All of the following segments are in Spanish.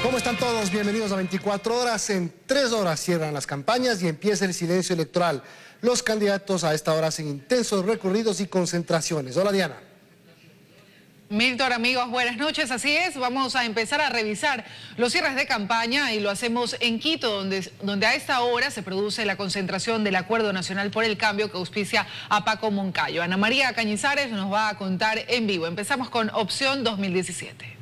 ¿Cómo están todos? Bienvenidos a 24 horas. En 3 horas cierran las campañas y empieza el silencio electoral. Los candidatos a esta hora hacen intensos recorridos y concentraciones. Hola, Diana. Milton, amigos, buenas noches. Así es, vamos a empezar a revisar los cierres de campaña y lo hacemos en Quito, donde a esta hora se produce la concentración del Acuerdo Nacional por el Cambio que auspicia a Paco Moncayo. Ana María Cañizares nos va a contar en vivo. Empezamos con Opción 2017.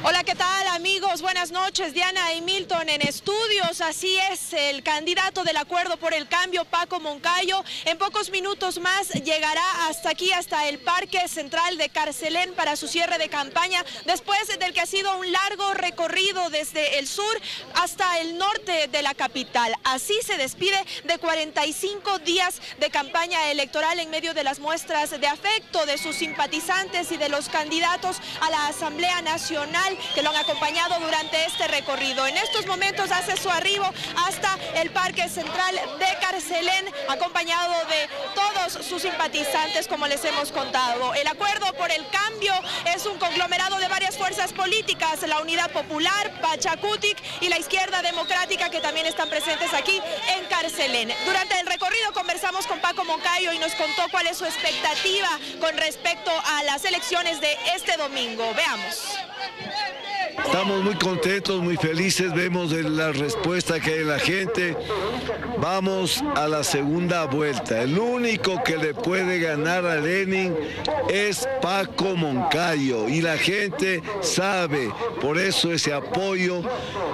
Hola, ¿qué tal, amigos? Buenas noches, Diana y Milton en estudios. Así es, el candidato del Acuerdo por el Cambio, Paco Moncayo, en pocos minutos más llegará hasta aquí, hasta el Parque Central de Carcelén para su cierre de campaña, después del que ha sido un largo recorrido desde el sur hasta el norte de la capital. Así se despide de 45 días de campaña electoral en medio de las muestras de afecto de sus simpatizantes y de los candidatos a la Asamblea Nacional que lo han acompañado durante este recorrido. En estos momentos hace su arribo hasta el Parque Central de Carcelén, acompañado de todos sus simpatizantes, como les hemos contado. El Acuerdo por el Cambio es un conglomerado de varias fuerzas políticas, la Unidad Popular, Pachacutic y la Izquierda Democrática, que también están presentes aquí en Carcelén. Durante el recorrido conversamos con Paco Moncayo y nos contó cuál es su expectativa con respecto a las elecciones de este domingo. Veamos. Estamos muy contentos, muy felices, vemos la respuesta que hay en la gente. Vamos a la segunda vuelta. El único que le puede ganar a Lenin es Paco Moncayo y la gente sabe, por eso ese apoyo.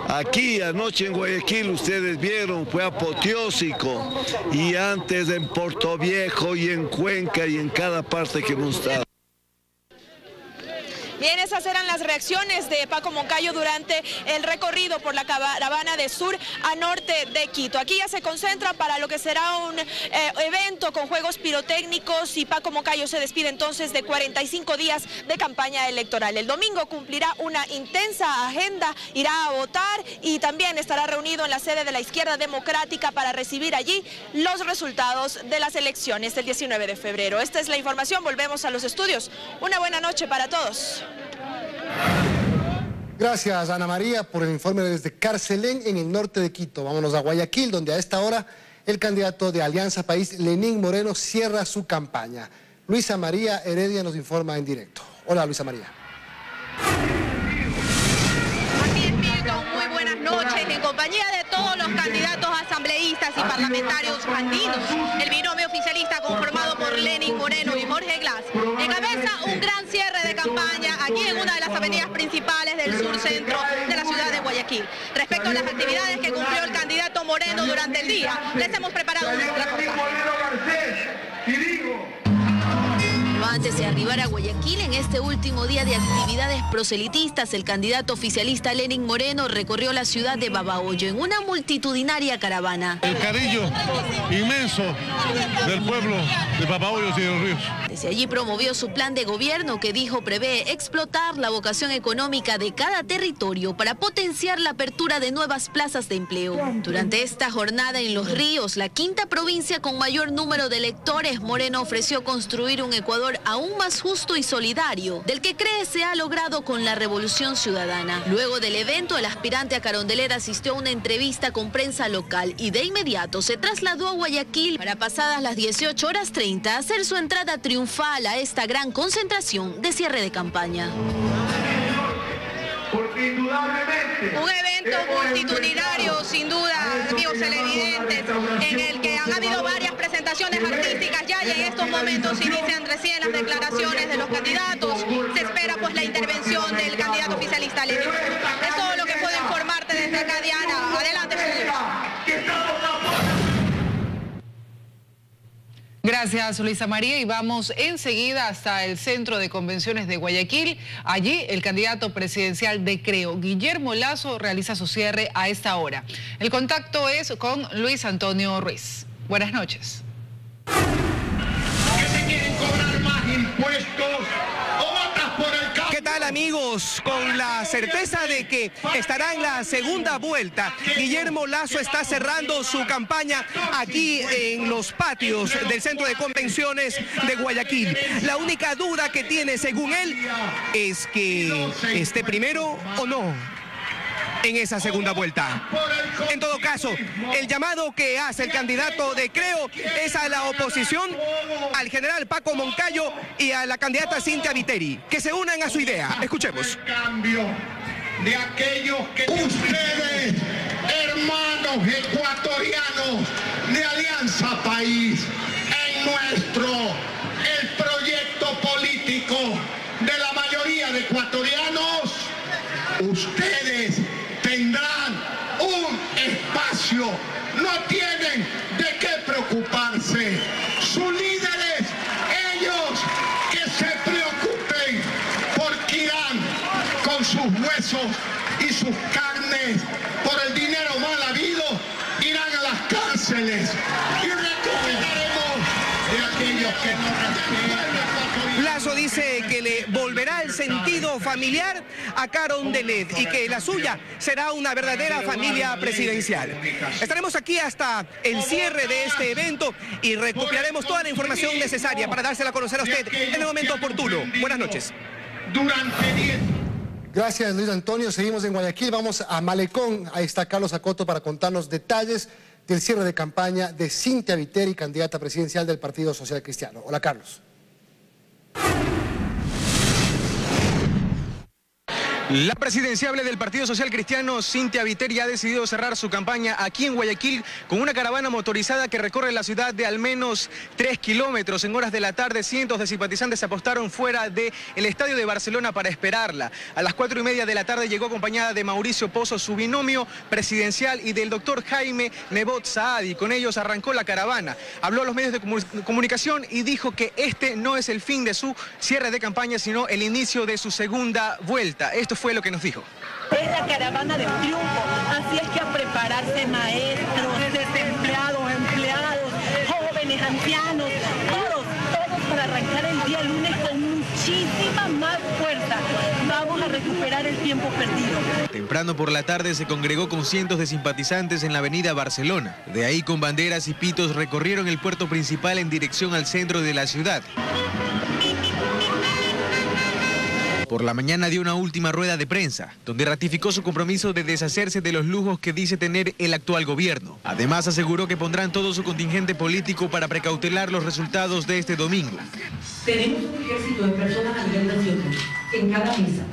Aquí anoche en Guayaquil ustedes vieron, fue apoteósico, y antes en Portoviejo y en Cuenca y en cada parte que hemos estado. Bien, esas eran las reacciones de Paco Moncayo durante el recorrido por la caravana de sur a norte de Quito. Aquí ya se concentra para lo que será un evento con juegos pirotécnicos y Paco Moncayo se despide entonces de 45 días de campaña electoral. El domingo cumplirá una intensa agenda, irá a votar y también estará reunido en la sede de la Izquierda Democrática para recibir allí los resultados de las elecciones del 19 de febrero. Esta es la información, volvemos a los estudios. Una buena noche para todos. Gracias, Ana María, por el informe desde Carcelén, en el norte de Quito. Vámonos a Guayaquil, donde a esta hora el candidato de Alianza País, Lenín Moreno, cierra su campaña. Luisa María Heredia nos informa en directo. Hola, Luisa María. Así es, Milton, muy buenas noches. En compañía de todos los candidatos asambleístas y parlamentarios andinos, el binomio oficialista conformado por Lenín Moreno y Jorge Glass encabeza un gran cierre de campaña aquí en una de las avenidas principales del sur-centro de la ciudad de Guayaquil. Respecto a las actividades que cumplió el candidato Moreno durante el día, les hemos preparado un reportaje. Antes de arribar a Guayaquil, en este último día de actividades proselitistas, el candidato oficialista Lenín Moreno recorrió la ciudad de Babahoyo en una multitudinaria caravana. El cariño inmenso del pueblo de Babahoyo y de los Ríos. Desde allí promovió su plan de gobierno que dijo prevé explotar la vocación económica de cada territorio para potenciar la apertura de nuevas plazas de empleo. Durante esta jornada en Los Ríos, la quinta provincia con mayor número de electores, Moreno ofreció construir un Ecuador aún más justo y solidario, del que cree se ha logrado con la Revolución Ciudadana. Luego del evento, el aspirante a Carondelet asistió a una entrevista con prensa local y de inmediato se trasladó a Guayaquil para pasadas las 18:30 hacer su entrada triunfal a esta gran concentración de cierre de campaña. Un evento multitudinario, sin duda, amigos televidentes, en el que han habido varias presentaciones artísticas ya y en estos momentos inician recién las declaraciones de los candidatos. Se espera pues la intervención del candidato oficialista Lenín. Es todo lo que puedo informarte desde acá, Diana. Adelante, estudios. Gracias, Luisa María, y vamos enseguida hasta el Centro de Convenciones de Guayaquil. Allí el candidato presidencial de Creo, Guillermo Lasso, realiza su cierre a esta hora. El contacto es con Luis Antonio Ruiz. Buenas noches. ¿Que te quieren cobrar más impuestos o votas por el cambio? ¿Qué tal, amigos, con la certeza de que estará en la segunda vuelta, Guillermo Lasso está cerrando su campaña aquí en los patios del Centro de Convenciones de Guayaquil. La única duda que tiene, según él, es que esté primero o no en esa segunda vuelta. En todo caso, el llamado que hace el candidato de Creo es a la oposición, al general Paco Moncayo y a la candidata Cynthia Viteri, que se unan a su idea. Escuchemos. De aquellos que ustedes, hermanos ecuatorianos de Alianza País, el proyecto político de la mayoría de ecuatorianos, ustedes tendrán un espacio, no tienen de qué preocuparse. Sus líderes, ellos que se preocupen, porque irán con sus huesos y sus carnes por el dinero mal habido, irán a las cárceles y recuperaremos de aquellos que no respetan. Lasso dice que le volverá el sentido familiar a Carondelet y que la suya será una verdadera familia presidencial. Estaremos aquí hasta el cierre de este evento y recuperaremos toda la información necesaria para dársela a conocer a usted en el momento oportuno. Buenas noches. Gracias, Luis Antonio. Seguimos en Guayaquil, vamos a Malecón. Ahí está Carlos Acoto para contarnos detalles del cierre de campaña de Cynthia Viteri, candidata presidencial del Partido Social Cristiano. Hola, Carlos. La presidenciable del Partido Social Cristiano, Cynthia Viteri, ha decidido cerrar su campaña aquí en Guayaquil con una caravana motorizada que recorre la ciudad de al menos 3 kilómetros. En horas de la tarde, cientos de simpatizantes se apostaron fuera del estadio de Barcelona para esperarla. A las 4:30 de la tarde llegó acompañada de Mauricio Pozo, su binomio presidencial, y del doctor Jaime Nebot Saadi. Con ellos arrancó la caravana. Habló a los medios de comunicación y dijo que este no es el fin de su cierre de campaña, sino el inicio de su segunda vuelta. Esto fue lo que nos dijo. Es la caravana del triunfo, así es que a prepararse maestros, desempleados, empleados, jóvenes, ancianos, todos para arrancar el día lunes con muchísima más fuerza. Vamos a recuperar el tiempo perdido. Temprano por la tarde se congregó con cientos de simpatizantes en la avenida Barcelona. De ahí, con banderas y pitos, recorrieron el puerto principal en dirección al centro de la ciudad. Por la mañana dio una última rueda de prensa, donde ratificó su compromiso de deshacerse de los lujos que dice tener el actual gobierno. Además, aseguró que pondrán todo su contingente político para precautelar los resultados de este domingo. Tenemos un ejército de personas a nivel nacional, en cada mesa,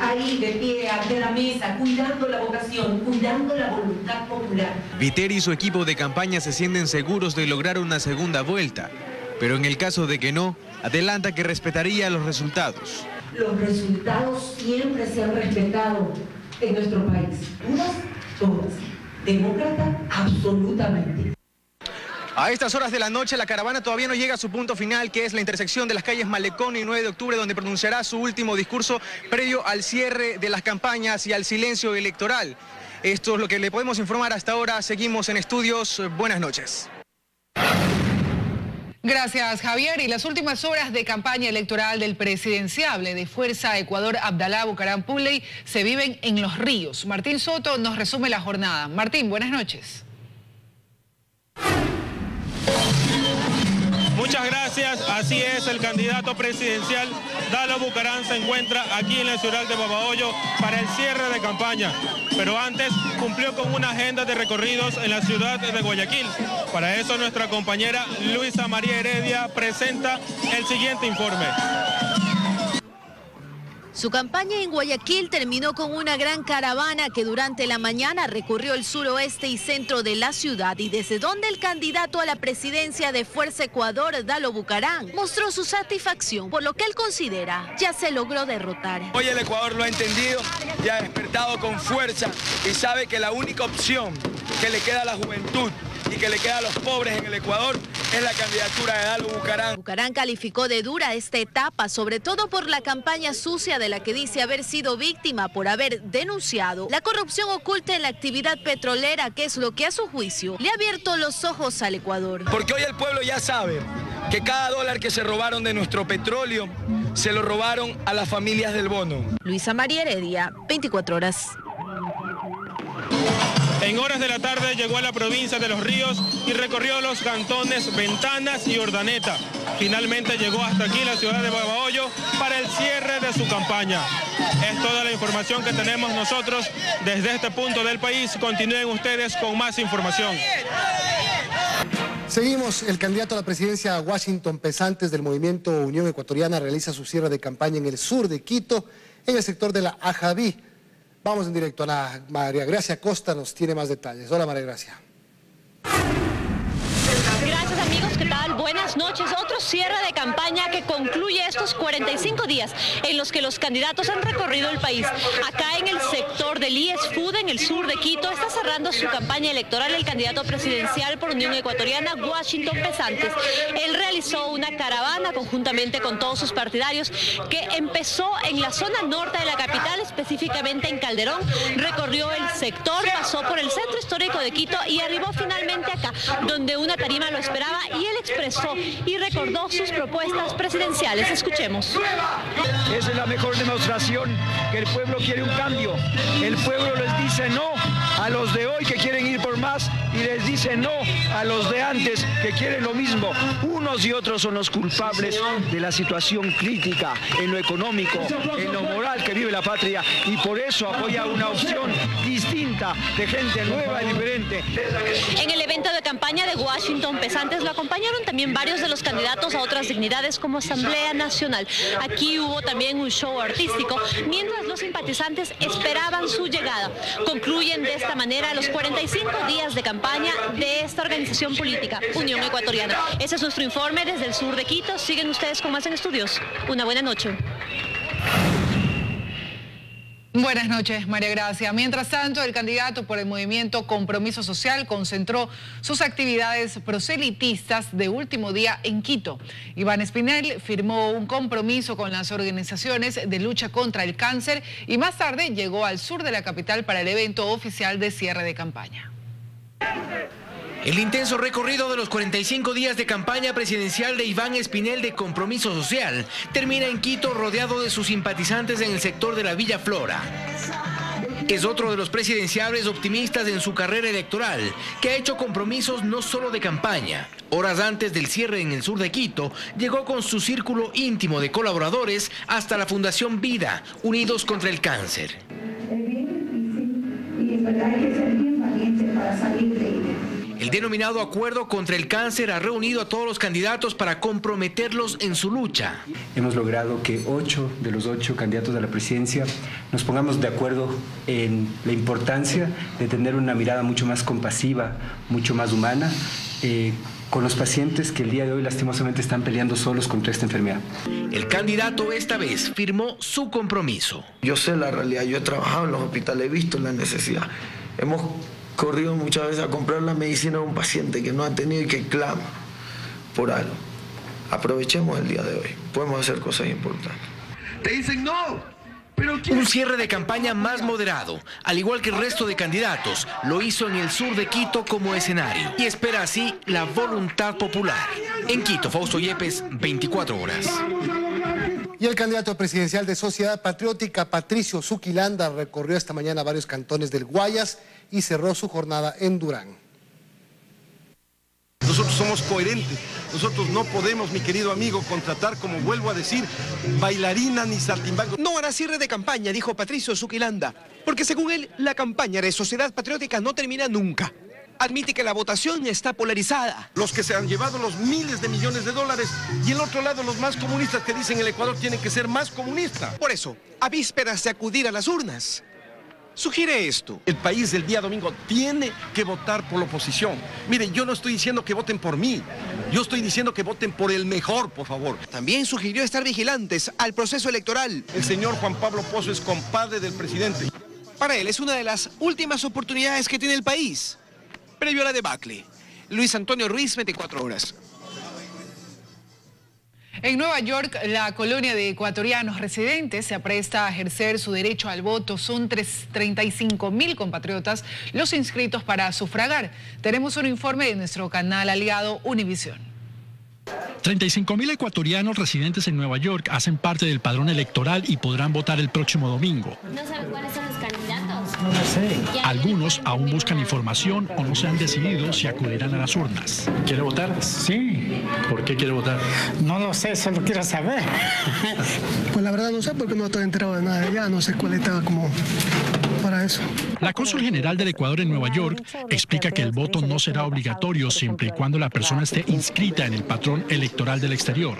ahí de pie, ante la mesa, cuidando la vocación, cuidando la voluntad popular. Viteri y su equipo de campaña se sienten seguros de lograr una segunda vuelta, pero en el caso de que no, adelanta que respetaría los resultados. Los resultados siempre se han respetado en nuestro país. Todas. Demócrata, absolutamente. A estas horas de la noche la caravana todavía no llega a su punto final, que es la intersección de las calles Malecón y 9 de octubre, donde pronunciará su último discurso previo al cierre de las campañas y al silencio electoral. Esto es lo que le podemos informar hasta ahora. Seguimos en estudios. Buenas noches. Gracias, Javier. Y las últimas horas de campaña electoral del presidenciable de Fuerza Ecuador, Abdalá Bucaram Puley, se viven en Los Ríos. Martín Soto nos resume la jornada. Martín, buenas noches. Muchas gracias. Así es, el candidato presidencial Dalo Bucaram se encuentra aquí en la ciudad de Babahoyo para el cierre de campaña. Pero antes cumplió con una agenda de recorridos en la ciudad de Guayaquil. Para eso nuestra compañera Luisa María Heredia presenta el siguiente informe. Su campaña en Guayaquil terminó con una gran caravana que durante la mañana recorrió el suroeste y centro de la ciudad, y desde donde el candidato a la presidencia de Fuerza Ecuador, Dalo Bucaram, mostró su satisfacción por lo que él considera ya se logró derrotar. Hoy el Ecuador lo ha entendido y ha despertado con fuerza y sabe que la única opción que le queda a la juventud y que le queda a los pobres en el Ecuador es la candidatura de Dalo Bucaram. Bucaram calificó de dura esta etapa, sobre todo por la campaña sucia de la que dice haber sido víctima por haber denunciado la corrupción oculta en la actividad petrolera, que es lo que a su juicio le ha abierto los ojos al Ecuador. Porque hoy el pueblo ya sabe que cada dólar que se robaron de nuestro petróleo se lo robaron a las familias del bono. Luisa María Heredia, 24 horas. En horas de la tarde llegó a la provincia de Los Ríos y recorrió los cantones Ventanas y Urdaneta. Finalmente llegó hasta aquí, la ciudad de Babahoyo, para el cierre de su campaña. Es toda la información que tenemos nosotros desde este punto del país. Continúen ustedes con más información. Seguimos. El candidato a la presidencia Washington Pesantes del movimiento Unión Ecuatoriana realiza su cierre de campaña en el sur de Quito, en el sector de la Ajabí. Vamos en directo. María Gracia Costa nos tiene más detalles. Hola, María Gracia. Gracias, amigos, ¿qué tal? Buenas noches. Otro cierre de campaña que concluye estos 45 días en los que los candidatos han recorrido el país. Acá en el sector del IES Food, en el sur de Quito, está cerrando su campaña electoral el candidato presidencial por Unión Ecuatoriana, Washington Pesantes. Él realizó una caravana conjuntamente con todos sus partidarios que empezó en la zona norte de la capital, específicamente en Calderón. Recorrió el sector, pasó por el centro histórico de Quito y arribó finalmente acá, donde una tarima lo esperaba y él expresó y recordó sus propuestas presidenciales. Escuchemos. Esa es la mejor demostración que el pueblo quiere un cambio. El pueblo les dice no a los de hoy que quieren ir por más y les dice no a los de antes que quieren lo mismo. Unos y otros son los culpables de la situación crítica en lo económico, en lo moral que vive la patria, y por eso apoya una opción distinta de gente nueva y diferente. En el evento de campaña de Washington Pesantes lo acompañaron también varios de los candidatos a otras dignidades como Asamblea Nacional. Aquí hubo también un show artístico mientras los simpatizantes esperaban su llegada. Concluyen de esta manera los 45 días de campaña de esta organización política, Unión Ecuatoriana. Ese es nuestro informe desde el sur de Quito. Siguen ustedes con más en Estudios. Una buena noche. Buenas noches, María Gracia. Mientras tanto, el candidato por el movimiento Compromiso Social concentró sus actividades proselitistas de último día en Quito. Iván Espinel firmó un compromiso con las organizaciones de lucha contra el cáncer y más tarde llegó al sur de la capital para el evento oficial de cierre de campaña. El intenso recorrido de los 45 días de campaña presidencial de Iván Espinel de Compromiso Social termina en Quito rodeado de sus simpatizantes en el sector de la Villa Flora. Es otro de los presidenciables optimistas en su carrera electoral, que ha hecho compromisos no solo de campaña. Horas antes del cierre en el sur de Quito, llegó con su círculo íntimo de colaboradores hasta la Fundación Vida, Unidos contra el Cáncer. Es bien difícil y en verdad hay que ser bien valiente para salir de ella. El denominado Acuerdo contra el Cáncer ha reunido a todos los candidatos para comprometerlos en su lucha. Hemos logrado que 8 de los 8 candidatos a la presidencia nos pongamos de acuerdo en la importancia de tener una mirada mucho más compasiva, mucho más humana, con los pacientes que el día de hoy lastimosamente están peleando solos contra esta enfermedad. El candidato esta vez firmó su compromiso. Yo sé la realidad, yo he trabajado en los hospitales, he visto la necesidad. Hemos corrido muchas veces a comprar la medicina a un paciente que no ha tenido y que clama por algo. Aprovechemos el día de hoy, podemos hacer cosas importantes. Te dicen no, pero un cierre de campaña más moderado, al igual que el resto de candidatos, lo hizo en el sur de Quito como escenario y espera así la voluntad popular. En Quito, Fausto Yepes, 24 horas. Y el candidato presidencial de Sociedad Patriótica, Patricio Zuquilanda, recorrió esta mañana varios cantones del Guayas y cerró su jornada en Durán. Nosotros somos coherentes. Nosotros no podemos, mi querido amigo, contratar, como vuelvo a decir, bailarina ni saltimbanco. No hará cierre de campaña, dijo Patricio Zuquilanda, porque según él, la campaña de Sociedad Patriótica no termina nunca. Admite que la votación está polarizada. Los que se han llevado los miles de millones de dólares y el otro lado los más comunistas que dicen el Ecuador tiene que ser más comunista. Por eso, a vísperas de acudir a las urnas, sugiere esto. El país del día domingo tiene que votar por la oposición. Miren, yo no estoy diciendo que voten por mí. Yo estoy diciendo que voten por el mejor, por favor. También sugirió estar vigilantes al proceso electoral. El señor Juan Pablo Pozo es compadre del presidente. Para él es una de las últimas oportunidades que tiene el país, previo a la debacle. Luis Antonio Ruiz, 24 horas. En Nueva York, la colonia de ecuatorianos residentes se apresta a ejercer su derecho al voto. Son 35.000 compatriotas los inscritos para sufragar. Tenemos un informe de nuestro canal aliado Univisión. 35.000 ecuatorianos residentes en Nueva York hacen parte del padrón electoral y podrán votar el próximo domingo. ¿No saben cuáles son los candidatos? No lo sé. Algunos aún buscan información o no se han decidido si acudirán a las urnas. ¿Quiere votar? Sí. ¿Por qué quiere votar? No lo sé, solo quiero saber. Pues la verdad no sé porque no estoy enterado de nada de allá, no sé cuál estaba como para eso. La cónsul general del Ecuador en Nueva York explica que el voto no será obligatorio siempre y cuando la persona esté inscrita en el patrón electoral del exterior.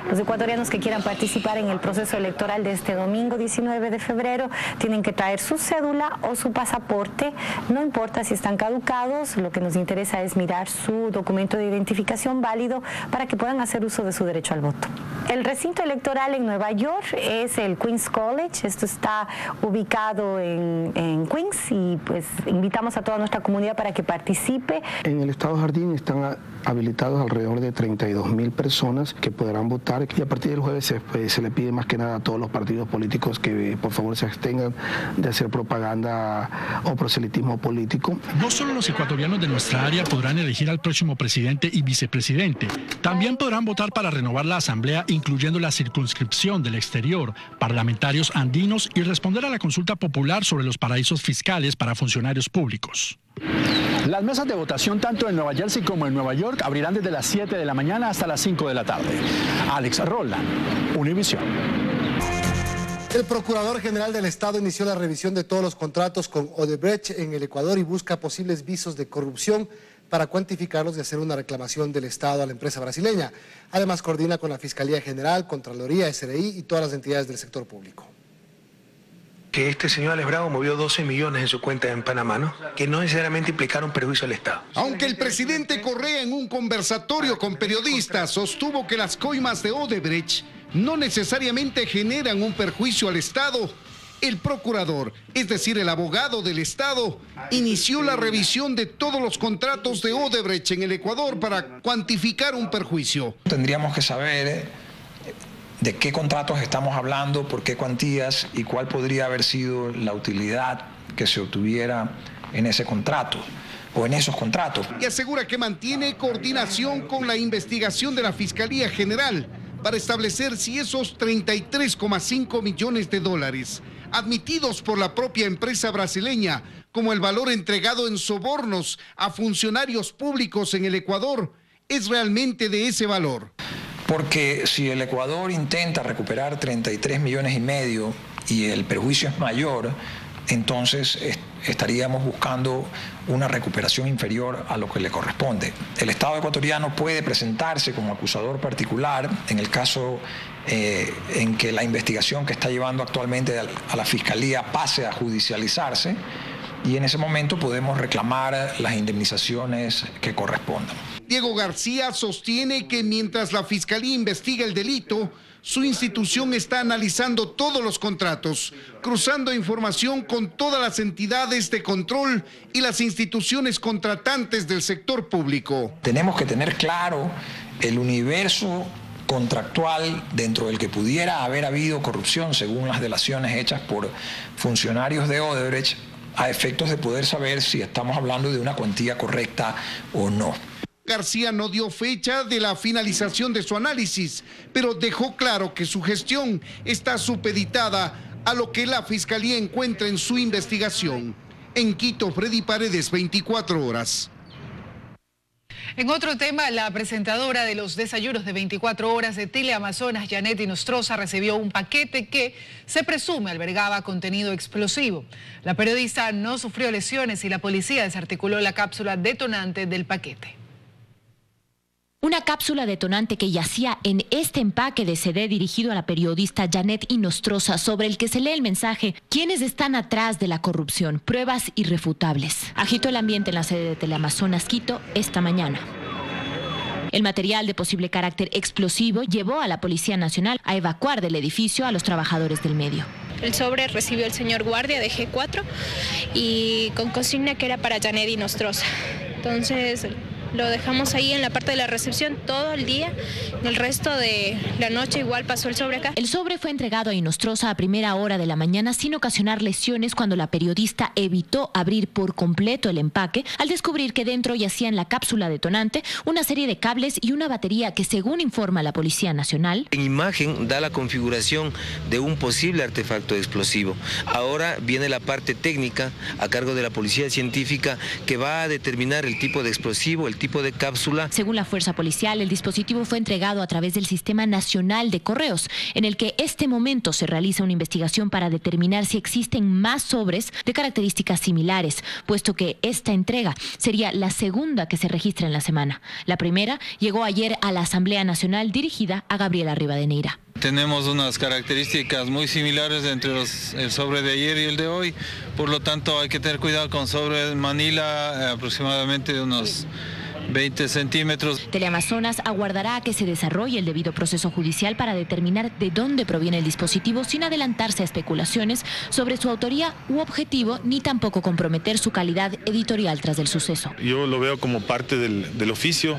Los ecuatorianos que quieran participar en el proceso electoral de este domingo 19 de febrero tienen que traer su cédula o su pasaporte, no importa si están caducados, lo que nos interesa es mirar su documento de identificación válido para que puedan hacer uso de su derecho al voto. El recinto electoral en Nueva York es el Queens College, esto está ubicado en Queens y pues invitamos a toda nuestra comunidad para que participe. En el estado Jardín están habilitados alrededor de 32.000 personas que podrán votar y a partir del jueves se le pide más que nada a todos los partidos políticos que por favor se abstengan de hacer propaganda o proselitismo político. No solo los ecuatorianos de nuestra área podrán elegir al próximo presidente y vicepresidente, también podrán votar para renovar la asamblea incluyendo la circunscripción del exterior, parlamentarios andinos y responder a la consulta popular sobre los paraísos fiscales para funcionarios públicos. Las mesas de votación tanto en Nueva Jersey como en Nueva York abrirán desde las 7 de la mañana hasta las 5 de la tarde. Alex Roland, Univisión. El Procurador General del Estado inició la revisión de todos los contratos con Odebrecht en el Ecuador y busca posibles visos de corrupción para cuantificarlos y hacer una reclamación del Estado a la empresa brasileña. Además, coordina con la Fiscalía General, Contraloría, SRI y todas las entidades del sector público. Que este señor Alex Bravo movió 12 millones en su cuenta en Panamá, ¿no? Que no necesariamente implicaron perjuicio al Estado. Aunque el presidente Correa en un conversatorio con periodistas sostuvo que las coimas de Odebrecht no necesariamente generan un perjuicio al Estado, el procurador, es decir, el abogado del Estado, inició la revisión de todos los contratos de Odebrecht en el Ecuador para cuantificar un perjuicio. Tendríamos que saber de qué contratos estamos hablando, por qué cuantías y cuál podría haber sido la utilidad que se obtuviera en ese contrato o en esos contratos. Y asegura que mantiene coordinación con la investigación de la Fiscalía General para establecer si esos 33,5 millones de dólares admitidos por la propia empresa brasileña como el valor entregado en sobornos a funcionarios públicos en el Ecuador es realmente de ese valor. Porque si el Ecuador intenta recuperar 33 millones y medio y el perjuicio es mayor, entonces estaríamos buscando una recuperación inferior a lo que le corresponde. El Estado ecuatoriano puede presentarse como acusador particular en el caso en que la investigación que está llevando actualmente a la Fiscalía pase a judicializarse y en ese momento podemos reclamar las indemnizaciones que correspondan. Diego García sostiene que mientras la Fiscalía investiga el delito, su institución está analizando todos los contratos, cruzando información con todas las entidades de control y las instituciones contratantes del sector público. Tenemos que tener claro el universo contractual dentro del que pudiera haber habido corrupción según las delaciones hechas por funcionarios de Odebrecht a efectos de poder saber si estamos hablando de una cuantía correcta o no. García no dio fecha de la finalización de su análisis, pero dejó claro que su gestión está supeditada a lo que la Fiscalía encuentra en su investigación. En Quito, Freddy Paredes, 24 horas. En otro tema, la presentadora de los desayunos de 24 horas de Teleamazonas, Janet Inostroza, recibió un paquete que se presume albergaba contenido explosivo. La periodista no sufrió lesiones y la policía desarticuló la cápsula detonante del paquete. Una cápsula detonante que yacía en este empaque de CD dirigido a la periodista Janet Inostroza, sobre el que se lee el mensaje: ¿quiénes están atrás de la corrupción? Pruebas irrefutables. Agitó el ambiente en la sede de Teleamazonas Quito esta mañana. El material de posible carácter explosivo llevó a la Policía Nacional a evacuar del edificio a los trabajadores del medio. El sobre recibió el señor guardia de G4 y con consigna que era para Janet Inostroza. Entonces lo dejamos ahí en la parte de la recepción todo el día. El resto de la noche igual pasó el sobre acá. El sobre fue entregado a Inostroza a primera hora de la mañana sin ocasionar lesiones cuando la periodista evitó abrir por completo el empaque al descubrir que dentro yacían la cápsula detonante, una serie de cables y una batería que, según informa la Policía Nacional, en imagen da la configuración de un posible artefacto explosivo. Ahora viene la parte técnica a cargo de la Policía Científica que va a determinar el tipo de explosivo, el tipo de cápsula. Según la fuerza policial, el dispositivo fue entregado a través del Sistema Nacional de Correos, en el que este momento se realiza una investigación para determinar si existen más sobres de características similares, puesto que esta entrega sería la segunda que se registra en la semana. La primera llegó ayer a la Asamblea Nacional dirigida a Gabriela Rivadeneira. Tenemos unas características muy similares entre el sobre de ayer y el de hoy, por lo tanto hay que tener cuidado con sobre Manila, aproximadamente de unos 20 centímetros. Teleamazonas aguardará a que se desarrolle el debido proceso judicial para determinar de dónde proviene el dispositivo sin adelantarse a especulaciones sobre su autoría u objetivo, ni tampoco comprometer su calidad editorial tras el suceso. Yo lo veo como parte del oficio.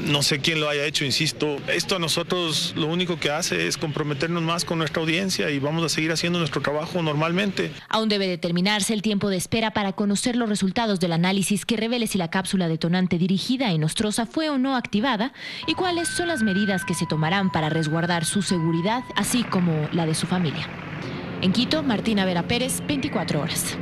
No sé quién lo haya hecho, insisto. Esto a nosotros lo único que hace es comprometernos más con nuestra audiencia y vamos a seguir haciendo nuestro trabajo normalmente. Aún debe determinarse el tiempo de espera para conocer los resultados del análisis que revele si la cápsula detonante dirigida a Inostroza fue o no activada y cuáles son las medidas que se tomarán para resguardar su seguridad, así como la de su familia. En Quito, Martina Vera Pérez, 24 horas.